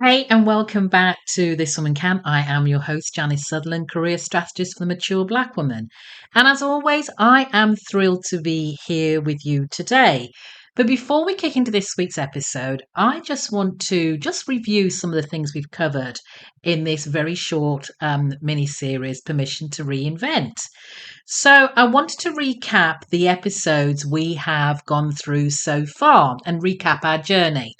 Hey, and welcome back to This Woman Can. I am your host, Janice Sutherland, career strategist for the mature Black woman. And as always, I am thrilled to be here with you today. But before we kick into this week's episode, I just want to review some of the things we've covered in this very short mini series, Permission to Reinvent. So I wanted to recap the episodes we have gone through so far and recap our journey.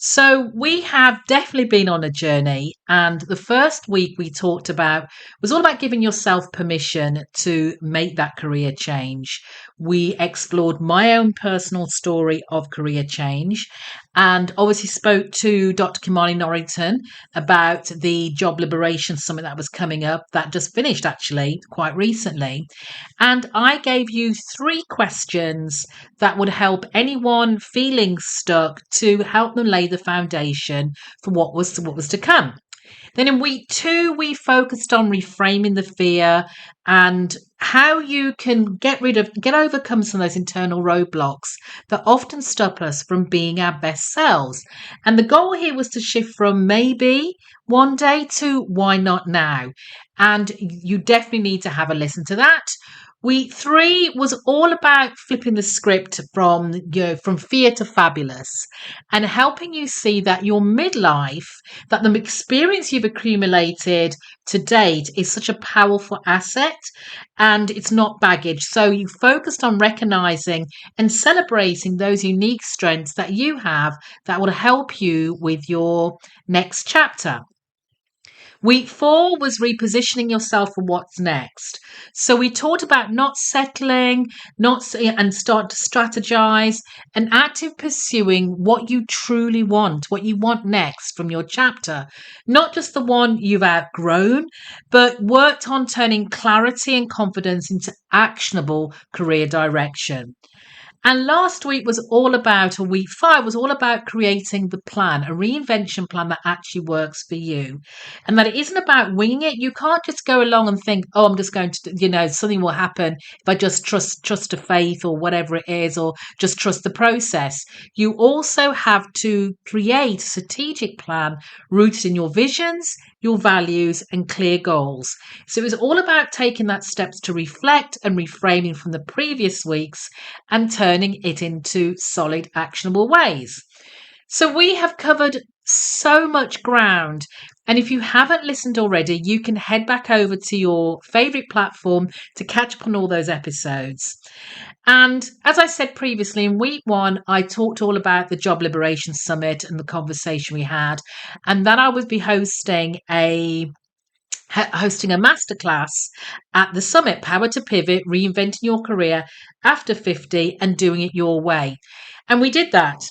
So we have definitely been on a journey, and the first week we talked about was all about giving yourself permission to make that career change. We explored my own personal story of career change and obviously spoke to Dr. Kimani Norrington about the Job Liberation Summit that was coming up that just finished actually quite recently. And I gave you three questions that would help anyone feeling stuck to help them lay the foundation for what was to come. Then in week two, we focused on reframing the fear and how you can overcome some of those internal roadblocks that often stop us from being our best selves. And the goal here was to shift from maybe one day to why not now. And you definitely need to have a listen to that. Week three was all about flipping the script from fear to fabulous and helping you see that your midlife, that the experience you've accumulated to date is such a powerful asset and it's not baggage. So you focused on recognizing and celebrating those unique strengths that you have that will help you with your next chapter. Week four was repositioning yourself for what's next. So we talked about not settling, and start to strategize and active pursuing what you truly want, what you want next from your chapter. Not just the one you've outgrown, but worked on turning clarity and confidence into actionable career direction. And last week was all about, or week five was all about creating the plan, a reinvention plan that actually works for you. And that it isn't about winging it. You can't just go along and think, oh, I'm just going to, something will happen if I just trust a faith or whatever it is, or just trust the process. You also have to create a strategic plan rooted in your visions, your values, and clear goals. So it was all about taking that steps to reflect and reframing from the previous weeks and turning it into solid, actionable ways. So we have covered so much ground. And if you haven't listened already, you can head back over to your favorite platform to catch up on all those episodes. And as I said previously, in week one, I talked all about the Job Liberation Summit and the conversation we had, and that I would be hosting a masterclass at the summit, Power to Pivot, Reinventing Your Career After 50 and Doing It Your Way. And we did that.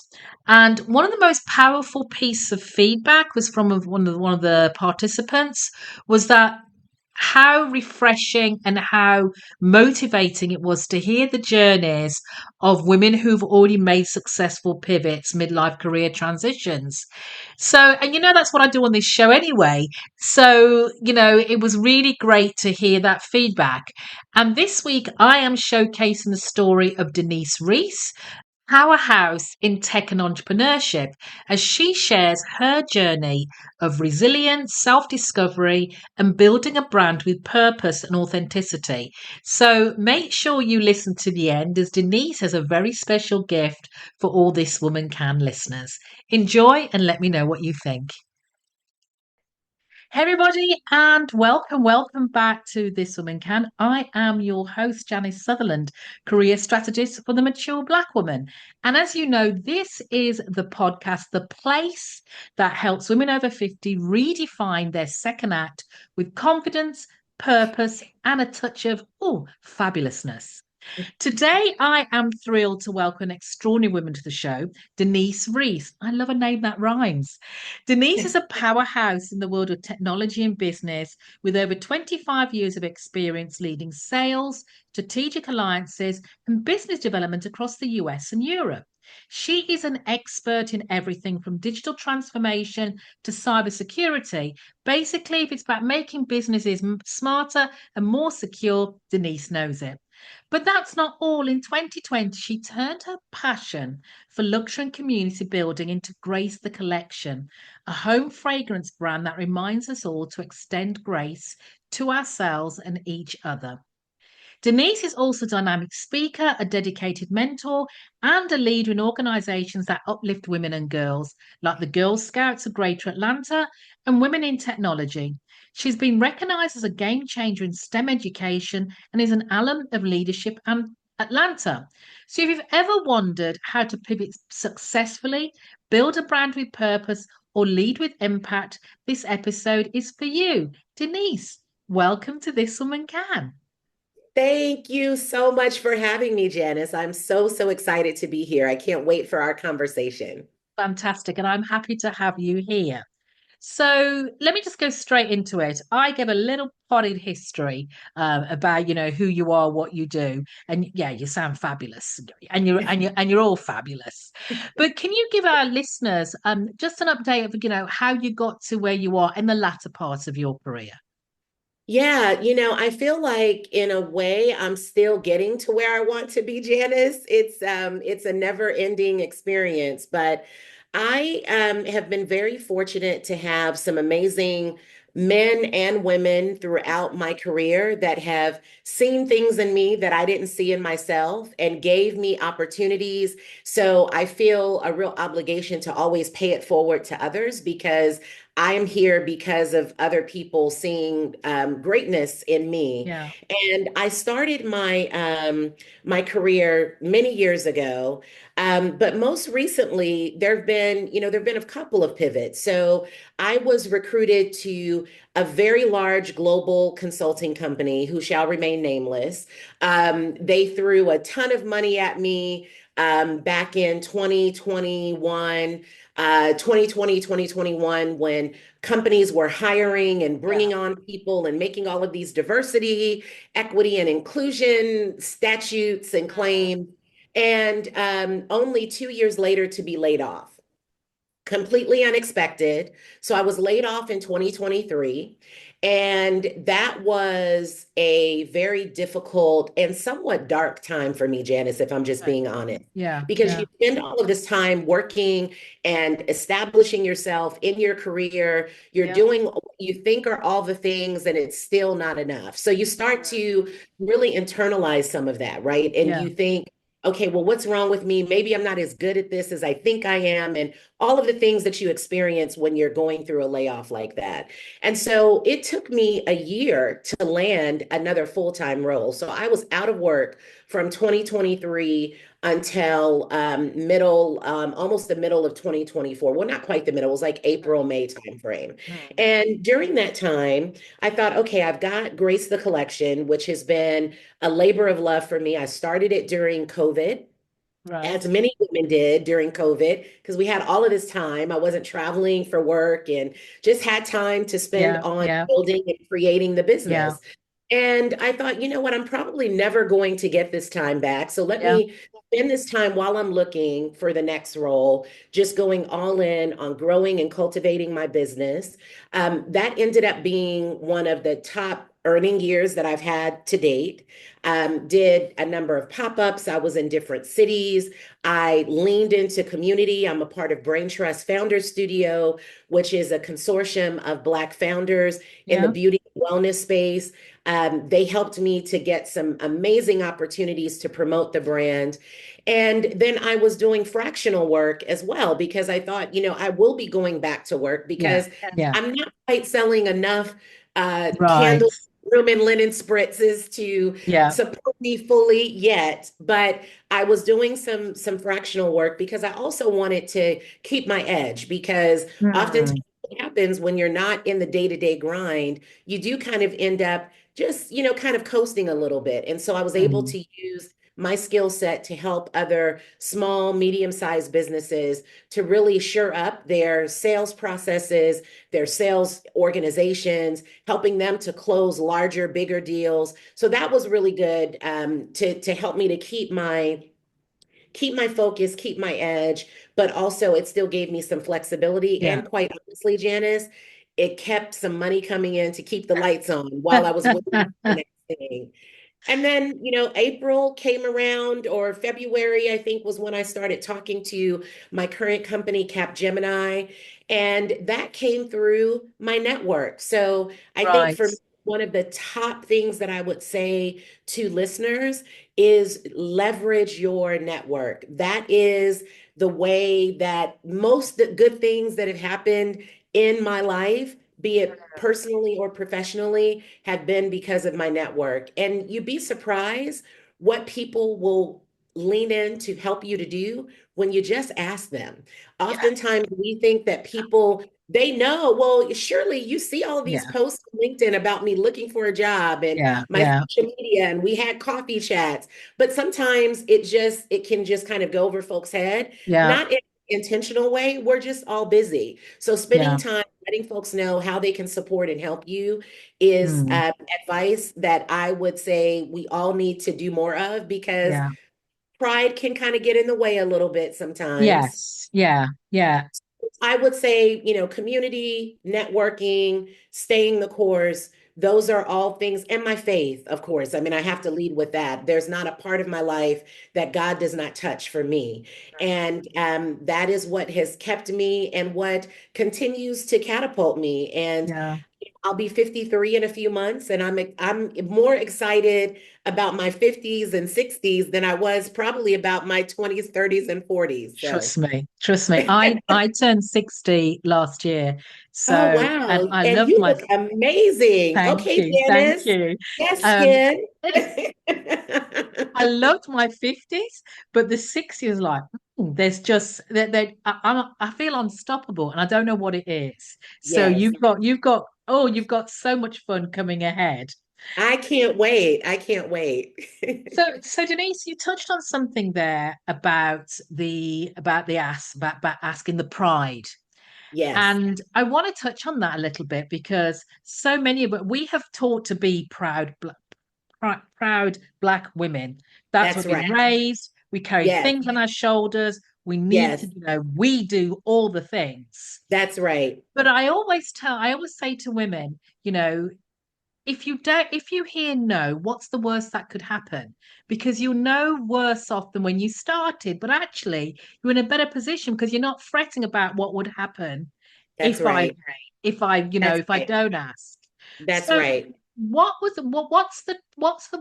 And one of the most powerful pieces of feedback was from one of the participants was that how refreshing and how motivating it was to hear the journeys of women who've already made successful pivots, midlife career transitions. So, and that's what I do on this show anyway. So, it was really great to hear that feedback. And this week I am showcasing the story of Denise Reese, powerhouse in tech and entrepreneurship, as she shares her journey of resilience, self discovery, and building a brand with purpose and authenticity. So make sure you listen to the end, as Denise has a very special gift for all This Woman Can listeners. Enjoy and let me know what you think. Hey everybody, and welcome back to This Woman Can. I am your host, Janice Sutherland, career strategist for the mature Black woman. And as you know, this is the podcast, the place that helps women over 50 redefine their second act with confidence, purpose, and a touch of fabulousness. Today, I am thrilled to welcome an extraordinary woman to the show, Denise Reese. I love a name that rhymes. Denise is a powerhouse in the world of technology and business with over 25 years of experience leading sales, strategic alliances, and business development across the US and Europe. She is an expert in everything from digital transformation to cybersecurity. Basically, if it's about making businesses smarter and more secure, Denise knows it. But that's not all. In 2020, she turned her passion for luxury and community building into Grace the Collection, a home fragrance brand that reminds us all to extend grace to ourselves and each other. Denise is also a dynamic speaker, a dedicated mentor, and a leader in organizations that uplift women and girls, like the Girl Scouts of Greater Atlanta and Women in Technology. She's been recognized as a game changer in STEM education and is an alum of leadership and Atlanta. So, if you've ever wondered how to pivot successfully, build a brand with purpose, or lead with impact, this episode is for you. Denise, welcome to This Woman Can. Thank you so much for having me, Janice. I'm so excited to be here. I can't wait for our conversation. Fantastic. And I'm happy to have you here. So let me just go straight into it. I give a little potted history about, who you are, what you do, and yeah, you sound fabulous, and you're all fabulous. But can you give our listeners just an update of, how you got to where you are in the latter part of your career? Yeah, I feel like in a way I'm still getting to where I want to be, Janice. It's a never-ending experience, but I have been very fortunate to have some amazing men and women throughout my career that have seen things in me that I didn't see in myself and gave me opportunities. So I feel a real obligation to always pay it forward to others because I am here because of other people seeing greatness in me. Yeah. And I started my career many years ago. But most recently, there have been a couple of pivots. So I was recruited to a very large global consulting company who shall remain nameless. They threw a ton of money at me back in 2021, 2020, 2021, when companies were hiring and Yeah. bringing on people and making all of these diversity, equity, and inclusion statutes and Mm. claims. And only 2 years later to be laid off, completely unexpected. So I was laid off in 2023. And that was a very difficult and somewhat dark time for me, Janice, if I'm just Okay. being honest. Yeah. Because Yeah. you spend all of this time working and establishing yourself in your career. You're Yeah. doing what you think are all the things, and it's still not enough. So you start Mm. to really internalize some of that, right? And Yeah. you think, okay, well, what's wrong with me? Maybe I'm not as good at this as I think I am. And all of the things that you experience when you're going through a layoff like that. And so it took me a year to land another full-time role. So I was out of work from 2023 until almost the middle of 2024. Well, not quite the middle, it was like April, May timeframe. Mm. And during that time, I thought, okay, I've got Grace the Collection, which has been a labor of love for me. I started it during COVID, Right. as many women did during COVID, because we had all of this time. I wasn't traveling for work and just had time to spend Yeah. on Yeah. building and creating the Yeah. business. And I thought, you know what, I'm probably never going to get this time back. So let Yeah. me spend this time while I'm looking for the next role, just going all in on growing and cultivating my business. That ended up being one of the top earning years that I've had to date. Did a number of pop-ups. I was in different cities. I leaned into community. I'm a part of Brain Trust Founders Studio, which is a consortium of Black founders in the Yeah. beauty and wellness space. They helped me to get some amazing opportunities to promote the brand. And then I was doing fractional work as well because I thought, I will be going back to work Yeah. because Yeah. I'm not quite selling enough Right. candles, room and linen spritzes to Yeah. support me fully yet. But I was doing some fractional work because I also wanted to keep my edge because oftentimes Hmm. what happens when you're not in the day-to-day grind, you do kind of end up just, kind of coasting a little bit. And so I was able Hmm. to use my skill set to help other small, medium-sized businesses to really shore up their sales processes, their sales organizations, helping them to close larger, bigger deals. So that was really good to help me to keep my focus, keep my edge, but also it still gave me some flexibility. Yeah. And quite honestly, Janice, it kept some money coming in to keep the lights on while I was waiting for the next thing. And then, April came around, or February, I think, was when I started talking to my current company, Gemini, and that came through my network. So I think Right. for me, one of the top things that I would say to listeners is leverage your network. That is the way that most the good things that have happened in my life, be it personally or professionally, have been because of my network. And you'd be surprised what people will lean in to help you to do when you just ask them. Yeah. Oftentimes we think that people, they know, well, surely you see all of these Yeah. posts on LinkedIn about me looking for a job and Yeah. my Yeah. social media, and we had coffee chats. But sometimes it can just kind of go over folks' head, Yeah. not in an intentional way. We're just all busy. So spending Yeah. time letting folks know how they can support and help you is Mm. advice that I would say we all need to do more of, because Yeah. pride can kind of get in the way a little bit sometimes. Yes. Yeah. Yeah. I would say, community, networking, staying the course, those are all things, and my faith, of course. I mean, I have to lead with that. There's not a part of my life that God does not touch for me. And that is what has kept me and what continues to catapult me. And Yeah. I'll be 53 in a few months, and I'm more excited about my 50s and 60s than I was probably about my 20s, 30s, and 40s. So Trust me. Trust me. I turned 60 last year. oh, So, and wow. I And loved you my look amazing. thank Okay, you. Thank Janice. you. Yes, Um skin. I loved my 50s, but the 60s like there's just I feel unstoppable and I don't know what it is. So Yes. you've got so much fun coming ahead. I can't wait. I can't wait. So Denise, you touched on something there about asking the pride. Yes, And I want to touch on that a little bit because so many of us we have taught to be proud black women. That's what that's we've been right. raised. We carry Yes, things on our shoulders. We need to, yes, we do all the things. that's right. But I always say to women, if you hear no, what's the worst that could happen? Because you're no worse off than when you started, but actually you're in a better position because you're not fretting about what would happen That's if I right. That's if I right. don't ask. That's So right. what's the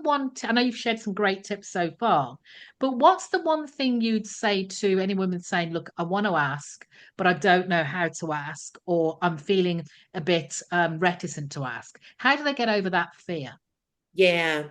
one I know you've shared some great tips so far, but what's the one thing you'd say to any woman saying, look, I want to ask, but I don't know how to ask, or I'm feeling a bit reticent to ask? How do they get over that fear? Yeah.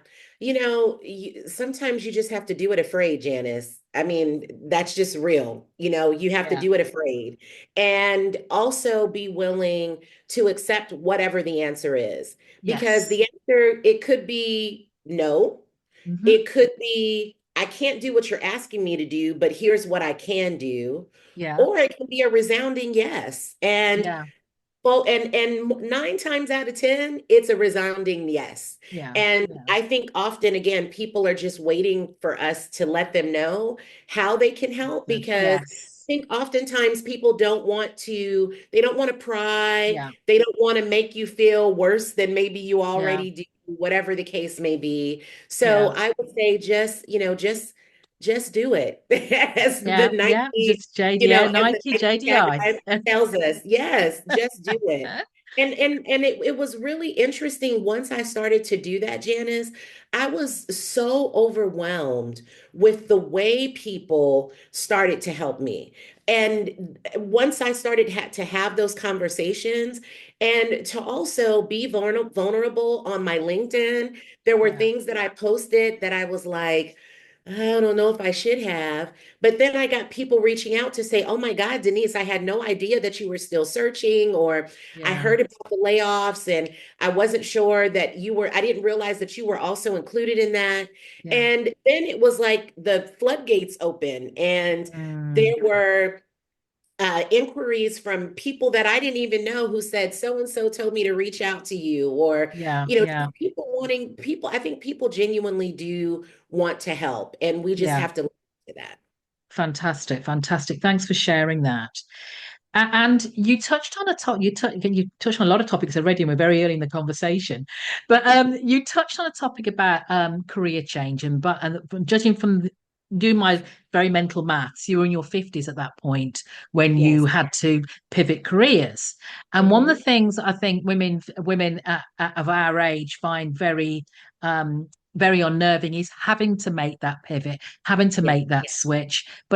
Sometimes you just have to do it afraid, Janice. I mean, that's just real. You have to Yeah. do it afraid, and also be willing to accept whatever the answer is. Because Yes. the answer, it could be no. Hmm. It could be, I can't do what you're asking me to do, but here's what I can do. Yeah. Or it can be a resounding yes. And Yeah. well, and 9 times out of 10, it's a resounding yes. Yeah. And Yeah. I think often, again, people are just waiting for us to let them know how they can help, because I Yes. think oftentimes people they don't want to pry, Yeah. they don't want to make you feel worse than maybe you Yeah. already do, whatever the case may be. So Yeah. I would say just do it. As the Yeah. Yeah. Nike, Just JD, yeah, as the Nike Nike JDI. tagline tells us, yes, just do it. And it was really interesting once I started to do that, Janice. I was so overwhelmed with the way people started to help me. And once I started to have those conversations, and to also be vulnerable on my LinkedIn, there were Yeah. things that I posted that I was like, I don't know if I should have. But then I got people reaching out to say, oh my God, Denise, I had no idea that you were still searching, or I Yeah. heard about the layoffs and I wasn't sure that I didn't realize that you were also included in that. Yeah. And then it was like the floodgates open, and Mm, there were inquiries from people that I didn't even know, who said, so and so told me to reach out to you, or, yeah. just Yeah. people. I think people genuinely do want to help, and we just Yeah. have to listen to that. Fantastic. Fantastic. Thanks for sharing that. And you touched on a top. You touched on a lot of topics already, and we're very early in the conversation. But you touched on a topic about career change, and judging from doing my very mental maths, you were in your fifties at that point when you Yes. had to pivot careers. And one of Hmm. the things I think women of our age find very unnerving is having to make that pivot, having to Yes. make that switch. Hmm.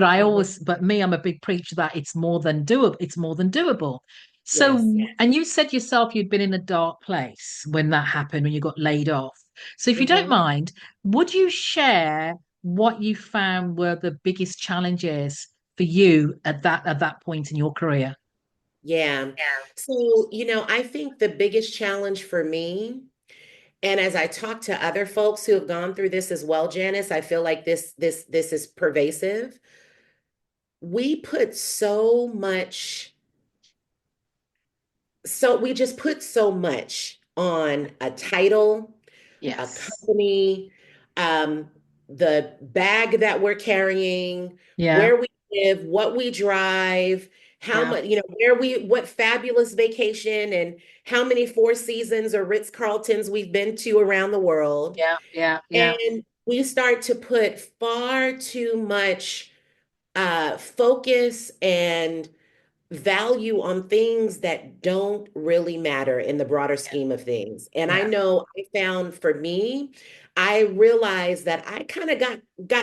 But me, I'm a big preacher that it's more than doable. It's more than doable. So, Yes. and you said yourself you'd been in a dark place when that happened, when you got laid off. So, if you don't Hmm. mind, would you share what you found were the biggest challenges for you at that point in your career? Yeah. So, I think the biggest challenge for me, and as I talk to other folks who have gone through this as well, Janice, I feel like this is pervasive. We put so much, so we just put so much on a title, a Yes. company, um, the bag that we're carrying, Yeah. where we live, what we drive, how Yeah. much, what fabulous vacation and how many Four Seasons or Ritz-Carltons we've been to around the world. Yeah. Yeah. Yeah. And we start to put far too much focus and value on things that don't really matter in the broader scheme of things. And I Yeah. know I found for me, I realized that I kind of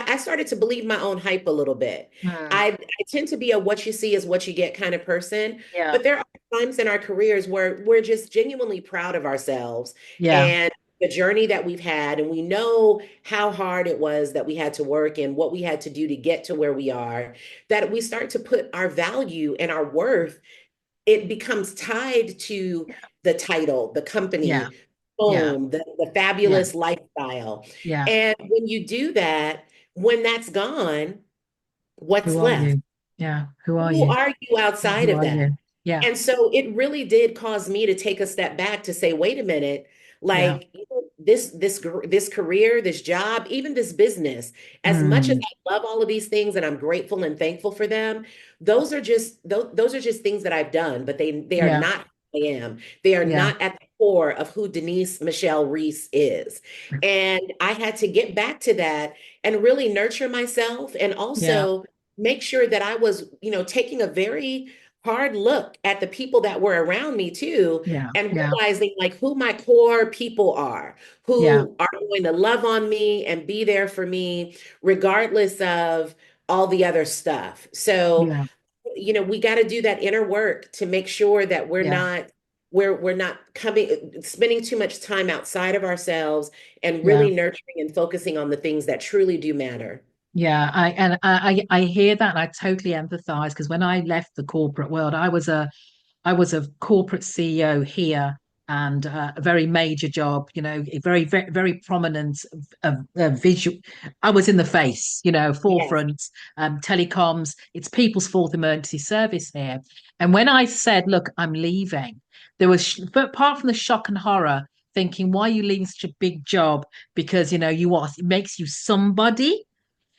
I started to believe my own hype a little bit. Hmm. I tend to be a what you see is what you get kind of person, Yeah. but there are times in our careers where we're just genuinely proud of ourselves Yeah. and the journey that we've had, and we know how hard it was that we had to work and what we had to do to get to where we are, that we start to put our value and our worth, it becomes tied to the title, the Yeah. company, Yeah. home, the Yeah. fabulous lifestyle. Yeah. And when you do that, when that's gone, what's Who are left? you? Yeah. Who are Who you? are you outside Who of are that? you? Yeah. And so it really did cause me to take a step back to say, wait a minute, Yeah. like this career, this job, even this business, as much as Mm. I love all of these things and I'm grateful and thankful for them, those are just things that I've done, but they are Yeah. not who I am. They are Yeah. not at the core of who Denise Michelle Reese is. And I had to get back to that and really nurture myself and Yeah. also make sure that I was, taking a very hard look at the people that were around me too, Yeah. and Yeah. realizing like who my core people are, Yeah. who are going to love on me and be there for me, regardless of all the other stuff. So, Yeah. we got to do that inner work to make sure that Yeah. we're not coming spending too much time outside of ourselves and Yeah. really nurturing and focusing on the things that truly do matter. Yeah. I hear that and I totally empathize because when I left the corporate world, I was a corporate CEO here and a very major job, a very prominent visual. I was in the face, Yes, forefront, telecoms. It's people's fourth emergency service here. And when I said, look, I'm leaving, there was, but apart from the shock and horror, thinking, why are you leaving such a big job? Because, it makes you somebody.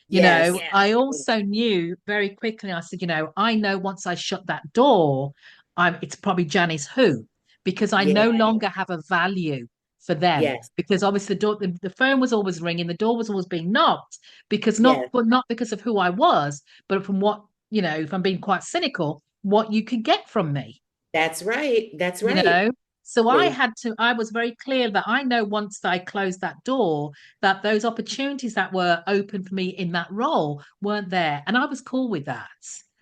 yes, I also knew very quickly, I said, I know once I shut that door, it's probably Janice who, because I yeah, no longer have a value for them. yes, Because obviously the phone was always ringing, the door was always being knocked, yes. but not because of who I was, but from what, if I'm being quite cynical, what you could get from me That's right. That's you right. know so Really. I was very clear that I know once I closed that door that those opportunities that were open for me in that role weren't there, and I was cool with that.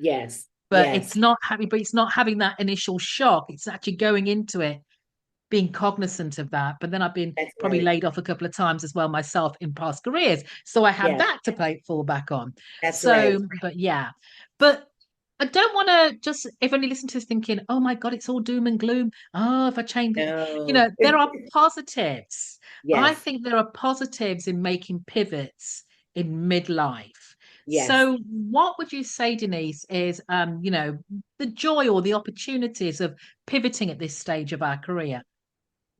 Yes. But Yes. it's not having that initial shock. It's actually going into it being cognizant of that. But then I've been That's probably right. laid off a couple of times as well myself in past careers. So I had Yes. that to fall back on. That's right. So, but yeah. But I don't want to just, if only listen to this thinking, oh my God, it's all doom and gloom. Oh, if I change it, No. there are positives. I Yes. think there are positives in making pivots in midlife. Yes. So, what would you say, Denise, is the joy or the opportunities of pivoting at this stage of our career?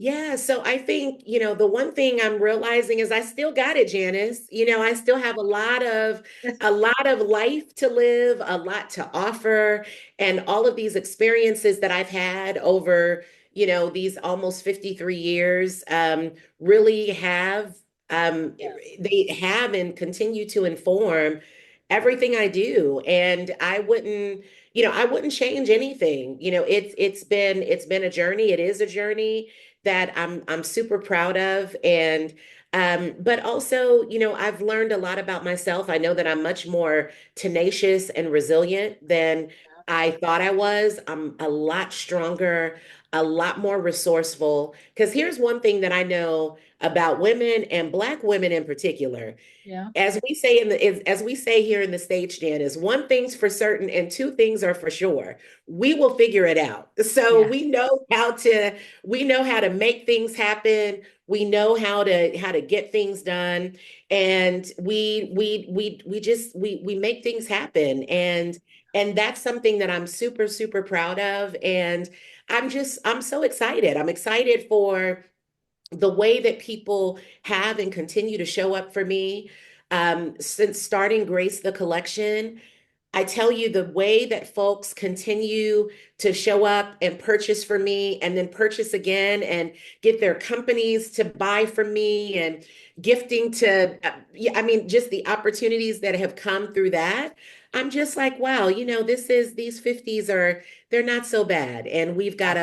Yeah, so I think, the one thing I'm realizing is I still got it, Janice. I still have a lot of life to live, a lot to offer, and all of these experiences that I've had over, these almost 53 years, really have Yeah. they have and continue to inform everything I do. And I wouldn't change anything. It's been a journey. It is a journey that I'm super proud of. And but also, I've learned a lot about myself. I know that I'm much more tenacious and resilient than I thought I was. I'm a lot stronger, a lot more resourceful. Because here's one thing that I know about women and Black women in particular. Yeah. As we say here in the stage, Jan, is one thing's for certain and two things are for sure. We will figure it out. So Yeah. we know how to make things happen. We know how to get things done, and we make things happen, and that's something that I'm super super proud of, and I'm so excited. I'm excited for the way that people have and continue to show up for me. Since starting Grace the Collection, I tell you, the way that folks continue to show up and purchase for me and then purchase again and get their companies to buy from me and gifting to, yeah, I mean, just the opportunities that have come through that. I'm just like, wow, these 50s they're not so bad. And we've got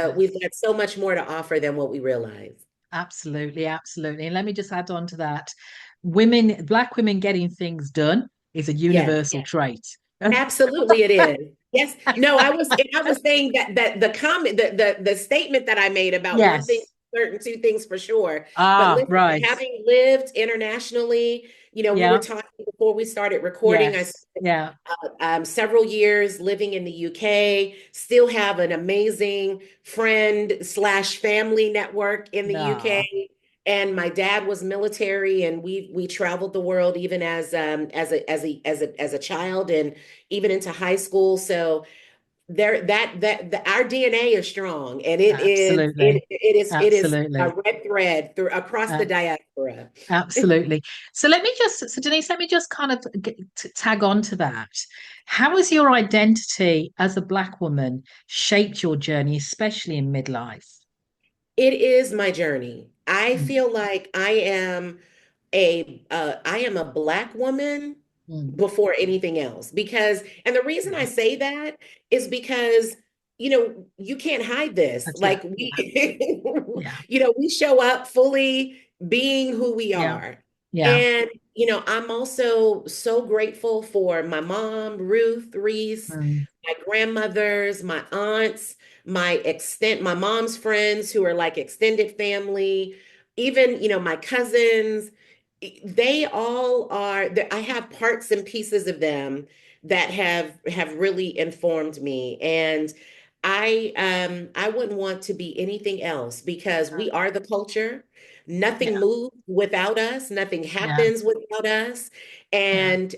so much more to offer than what we realize. Absolutely, absolutely. And let me just add on to that. Women, black women getting things done is a Yes. universal trait. Absolutely, it is. Yes. No, I was saying that the comment, the statement that I made about one thing, Yes. certain two things for sure. But Ah, listen, right. having lived internationally, we were Yeah. talking before we started recording. I Yes. spent Yeah. several years living in the UK. Still have an amazing friend slash family network in the No. UK. And my dad was military, and we traveled the world even as a child, and even into high school. So our DNA is strong, and it is Absolutely. it it is a Absolutely. red thread through across the Uh, diaspora. absolutely. So Denise, let me just kind of tag on to that. How has your identity as a black woman shaped your journey, especially in midlife? It is my journey. I Mm, feel like I am a Black woman mm, before anything else, because, and the reason I yeah. say that is because, you can't hide this. Yeah. Like, Yeah. Yeah. we show up fully being who we Yeah. are. Yeah. And, I'm also so grateful for my mom, Ruth Reese, Mm, my grandmothers, my aunts, my mom's friends who are like extended family, even, my cousins. They all are, I have parts and pieces of them that have really informed me. And I wouldn't want to be anything else, because we are the culture. Nothing yeah. moves without us, nothing Yeah. happens without us. Yeah. And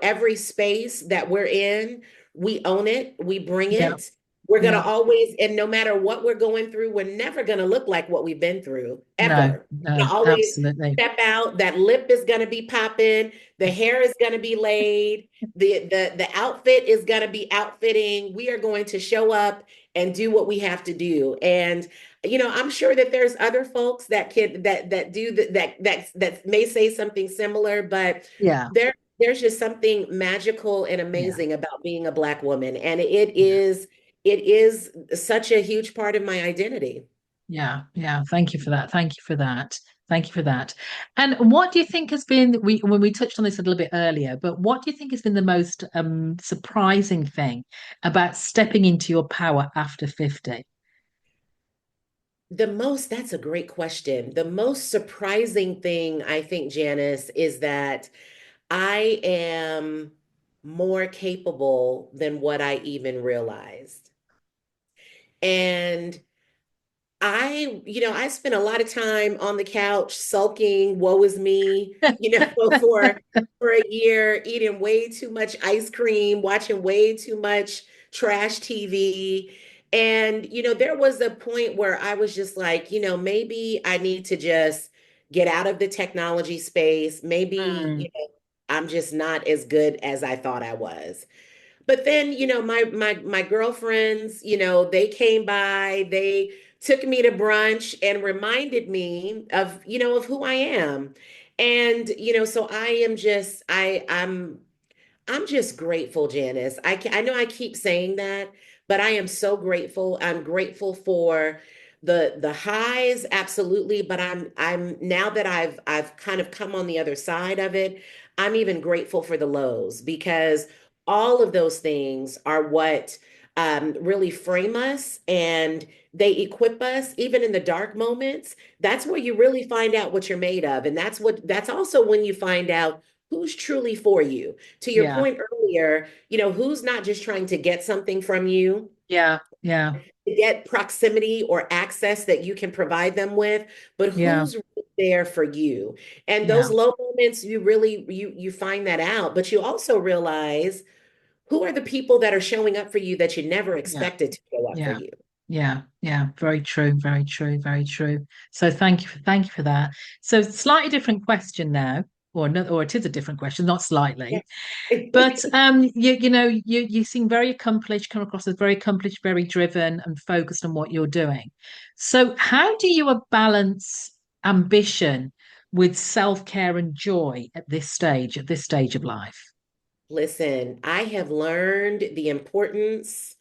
every space that we're in, we own it, we bring Yeah. it. We're going to Yeah. always, and no matter what we're going through, we're never going to look like what we've been through, No. ever. We're No. gonna always Absolutely. step out. That lip is going to be popping. The hair is going to be laid. The outfit is going to be outfitting. We are going to show up and do what we have to do. And I'm sure that there's other folks that do that may say something similar, but Yeah. there's just something magical and Yeah. amazing about being a Black woman, and Yeah. it is such a huge part of my identity. Yeah. Yeah. Thank you for that. Thank you for that. Thank you for that. And what do you think has been we when we touched on this a little bit earlier, but what do you think has been the most surprising thing about stepping into your power after 50? That's a great question. The most surprising thing, I think, Janice, is that I am more capable than what I even realized. And I spent a lot of time on the couch sulking, woe is me, for a year, eating way too much ice cream, watching way too much trash TV. And, there was a point where I was just like, maybe I need to just get out of the technology space. Maybe, Mm. I'm just not as good as I thought I was. But then, my girlfriends, they came by, they took me to brunch and reminded me of, of who I am. And, so I'm just grateful, Janice. I know I keep saying that, but I am so grateful. I'm grateful for the highs, absolutely. But I'm now that I've kind of come on the other side of it, I'm even grateful for the lows because all of those things are what really frame us and they equip us, even in the dark moments. That's where you really find out what you're made of. And that's also when you find out who's truly for you. To your Yeah, point earlier, who's not just trying to get something from you, yeah, yeah, to get proximity or access that you can provide them with, but yeah, who's really there for you. And yeah, those low moments, you really you find that out, but you also realize who are the people that are showing up for you that you never yeah, expected to show up for yeah. you. Yeah, yeah, very true, very true, very true. So thank you for that. So slightly different question now, or no, or it is a different question, not Yeah. slightly. But you seem very accomplished, come across as very accomplished, very driven, and focused on what you're doing. So how do you balance ambition with self-care and joy at this stage of life? Listen, I have learned the importance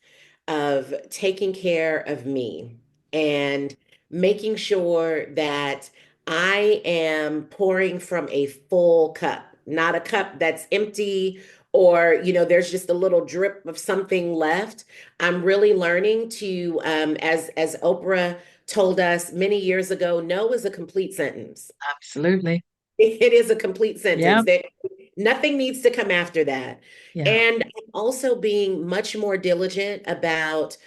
of taking care of me and making sure that I am pouring from a full cup, not a cup that's empty or, there's just a little drip of something left. I'm really learning to, as Oprah told us many years ago, no is a complete sentence. Absolutely. It is a complete Yeah, sentence that nothing needs to come after that. yeah, And I'm also being much more diligent about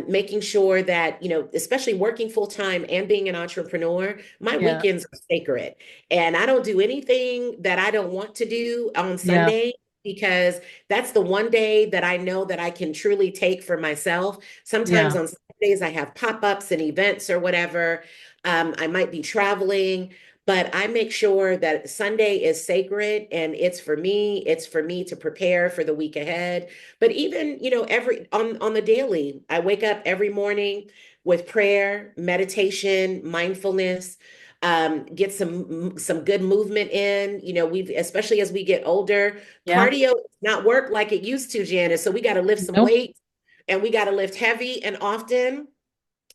making sure that, especially working full time and being an entrepreneur, my yeah, weekends are sacred. And I don't do anything that I don't want to do on yeah, Sunday because that's the one day that I know that I can truly take for myself. Sometimes yeah, on Saturdays, I have pop ups and events or whatever. I might be traveling. But I make sure that Sunday is sacred and it's for me to prepare for the week ahead. But even, every on the daily, I wake up every morning with prayer, meditation, mindfulness, get some good movement in. We've especially as we get older, yeah. cardio does not work like it used to, Janice. So we got to lift some No, weights and we got to lift heavy and often.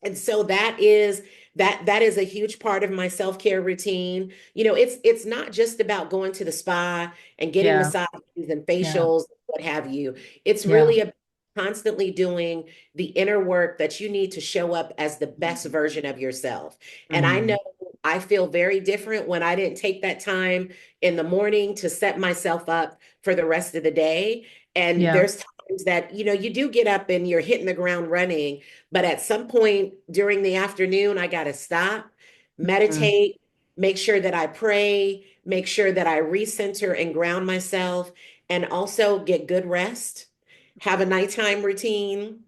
And so that is a huge part of my self-care routine. It's not just about going to the spa and getting yeah, massages and yeah, facials, what have you. It's yeah. really about constantly doing the inner work that you need to show up as the best version of yourself. And I know Mm, I feel very different when I didn't take that time in the morning to set myself up for the rest of the day. And yeah, there's times that, you do get up and you're hitting the ground running, but at some point during the afternoon, I got to stop, mm, meditate, make sure that I pray, make sure that I recenter and ground myself, and also get good rest, have a nighttime routine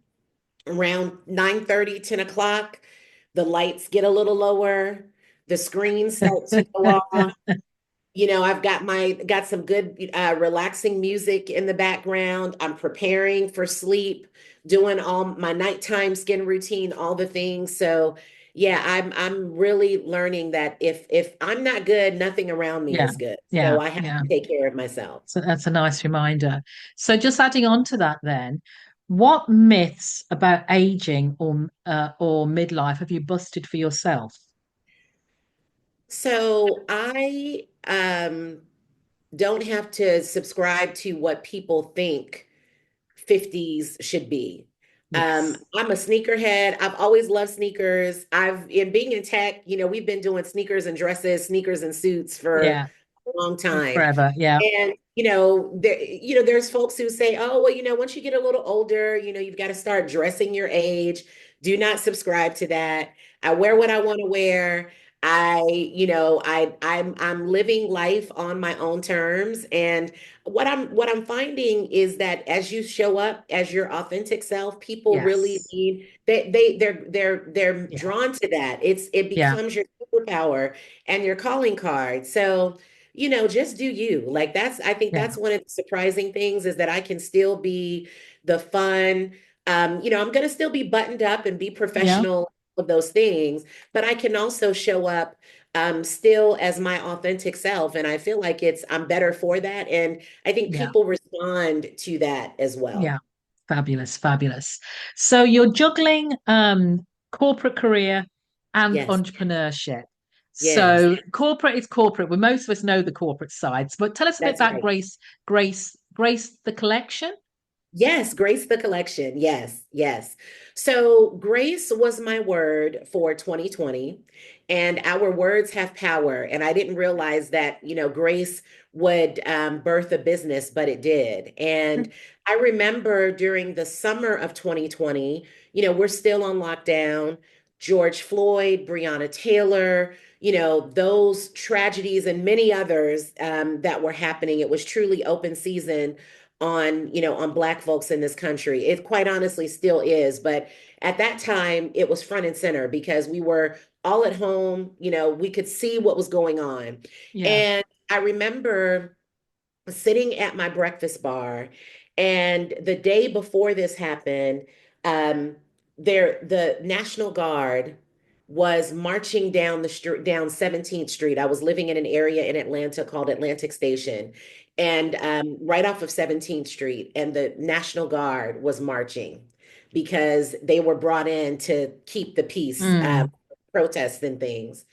around 9:30, 10 o'clock. The lights get a little lower, the screens start to go off. I've got some good relaxing music in the background. I'm preparing for sleep, doing all my nighttime skin routine, all the things. So yeah, I'm really learning that if I'm not good, nothing around me yeah, is good. yeah, So I have yeah. to take care of myself. So that's a nice reminder. So just adding on to that then, what myths about aging or midlife have you busted for yourself? So I don't have to subscribe to what people think 50s should be. Yes. I'm a sneakerhead. I've always loved sneakers. In being in tech, we've been doing sneakers and dresses, sneakers and suits for Yeah. a long time. Forever. Yeah. And there's folks who say, "Oh, well, once you get a little older, you've got to start dressing your age." Do not subscribe to that. I wear what I want to wear. I'm living life on my own terms. And what I'm finding is that as you show up as your authentic self, people really Yes. need they're Yeah. drawn to that. It Yeah. becomes your superpower and your calling card. So, just do you. Like I think Yeah. that's one of the surprising things is that I can still be the fun. I'm gonna still be buttoned up and be Yeah. professional of those things, but I can also show up still as my authentic self. And I feel like I'm better for that. And I think Yeah. people respond to that as well. Yeah. Fabulous. Fabulous. So you're juggling corporate career and Yes, entrepreneurship. yes, So corporate is corporate. Well, most of us know the corporate sides, but tell us a bit that's about right. Grace the collection. Yes, Grace the collection. Yes, yes. So grace was my word for 2020, and our words have power. And I didn't realize that, grace would birth a business, but it did. And I remember during the summer of 2020, we're still on lockdown. George Floyd, Breonna Taylor, those tragedies and many others that were happening. It was truly open season on Black folks in this country. It quite honestly still is, but at that time it was front and center because we were all at home. We could see what was going on. Yeah. And I remember sitting at my breakfast bar, and the day before this happened, um the National Guard was marching down the street, down 17th Street. I was living in an area in Atlanta called Atlantic Station, and right off of 17th Street, and the National Guard was marching because they were brought in to keep the peace, Mm. protests and things.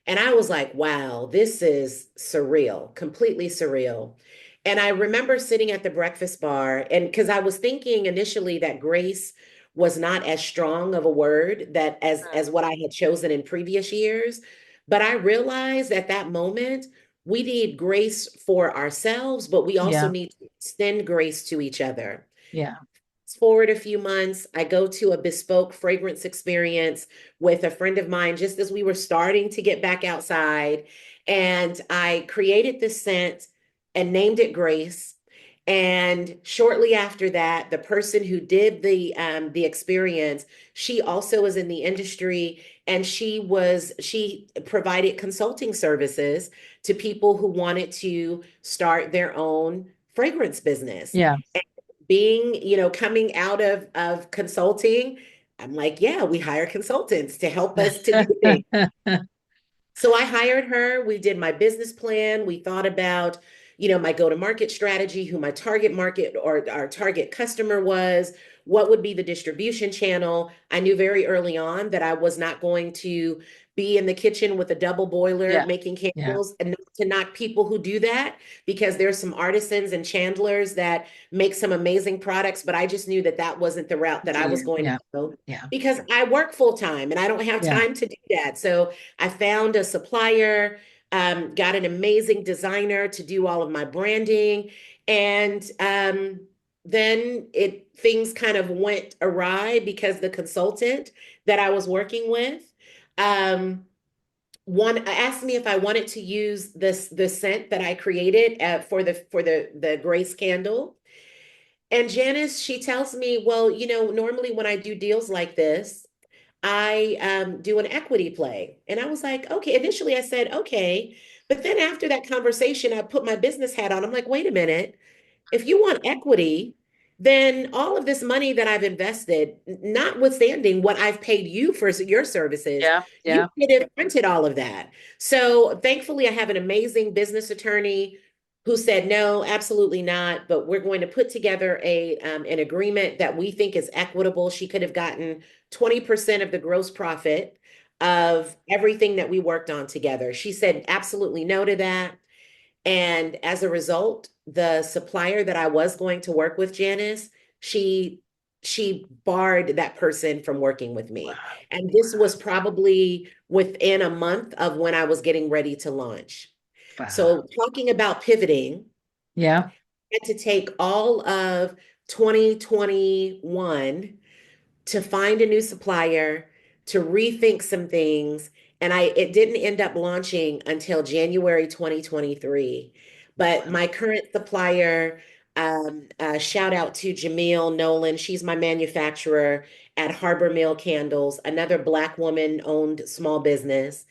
And I was like, wow, this is surreal, completely surreal. And I remember sitting at the breakfast bar, and because I was thinking initially that grace was not as strong of a word that as what I had chosen in previous years. But I realized at that moment, we need grace for ourselves, but we also Yeah. need to extend grace to each other. Yeah. Forward a few months, I go to a bespoke fragrance experience with a friend of mine just as we were starting to get back outside. And I created this scent and named it Grace. And shortly after that, the person who did the experience, she also was in the industry, and she provided consulting services to people who wanted to start their own fragrance business. Yeah. Being, coming out of consulting, I'm like, yeah, we hire consultants to help us to do things. So I hired her. We did my business plan. We thought about, my go-to-market strategy, who my target market or our target customer was, what would be the distribution channel. I knew very early on that I was not going to be in the kitchen with a double boiler Yeah. making Yeah. candles, and not to knock people who do that, because there's some artisans and chandlers that make some amazing products, but I just knew that that wasn't the route that For I was you. going to Yeah. go Yeah. because I work full time and I don't have Yeah. time to do that. So I found a supplier, got an amazing designer to do all of my branding, and then things kind of went awry because the consultant that I was working with, um, one asked me if I wanted to use the scent that I created for the Grace candle. And Janice, she tells me, well, normally when I do deals like this, I do an equity play. And I was like, okay. Initially, I said, okay. But then after that conversation, I put my business hat on. I'm like, wait a minute. If you want equity, then all of this money that I've invested, notwithstanding what I've paid you for your services, Yeah. you Yeah. could have rented all of that. So thankfully, I have an amazing business attorney who said, no, absolutely not. But we're going to put together an agreement that we think is equitable. She could have gotten 20% of the gross profit of everything that we worked on together. She said absolutely no to that. And as a result, the supplier that I was going to work with, Janice, she she barred that person from working with me. Wow. And this was probably within a month of when I was getting ready to launch. Wow. So talking about pivoting, Yeah. I had to take all of 2021 to find a new supplier, to rethink some things. And it didn't end up launching until January 2023. But my current supplier, shout out to Jamil Nolan. She's my manufacturer at Harbor Mill Candles, another Black woman owned small business.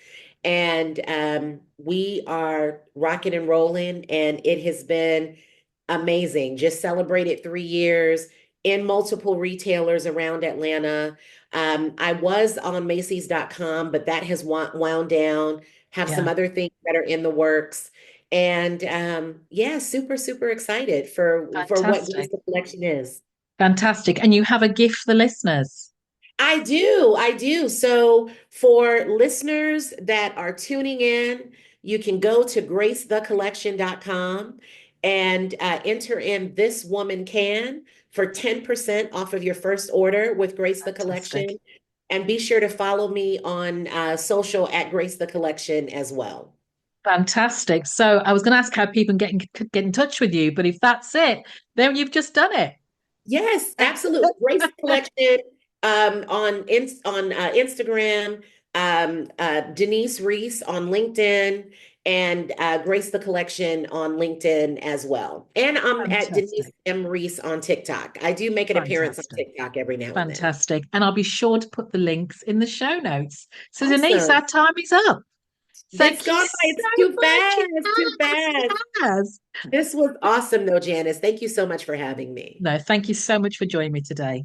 And we are rocking and rolling, and it has been amazing. Just celebrated 3 years in multiple retailers around Atlanta. I was on Macy's.com, but that has wound down. Have some Yeah. other things that are in the works. And yeah, super, super excited for what Grace Fantastic. the Collection is. Fantastic. And you have a gift for the listeners. I do. I do. So, for listeners that are tuning in, you can go to gracethecollection.com and enter in "This Woman Can" for 10% off of your first order with Grace the Fantastic. Collection. And be sure to follow me on social at Grace the Collection as well. Fantastic. So I was going to ask how people can get in touch with you, but if that's it, then you've just done it. Yes, absolutely. Grace Collection on Instagram, Denise Reese on LinkedIn, and Grace the Collection on LinkedIn as well. And I'm at Denise Fantastic. M. Reese on TikTok. I do make an appearance on Fantastic. TikTok every now and then. Fantastic. And I'll be sure to put the links in the show notes. So Denise, Awesome. our time is up. It's Thank you gone by. It's so too much. It fast. Too has. fast. It has. This was awesome, though, Janice. Thank you so much for having me. No, thank you so much for joining me today.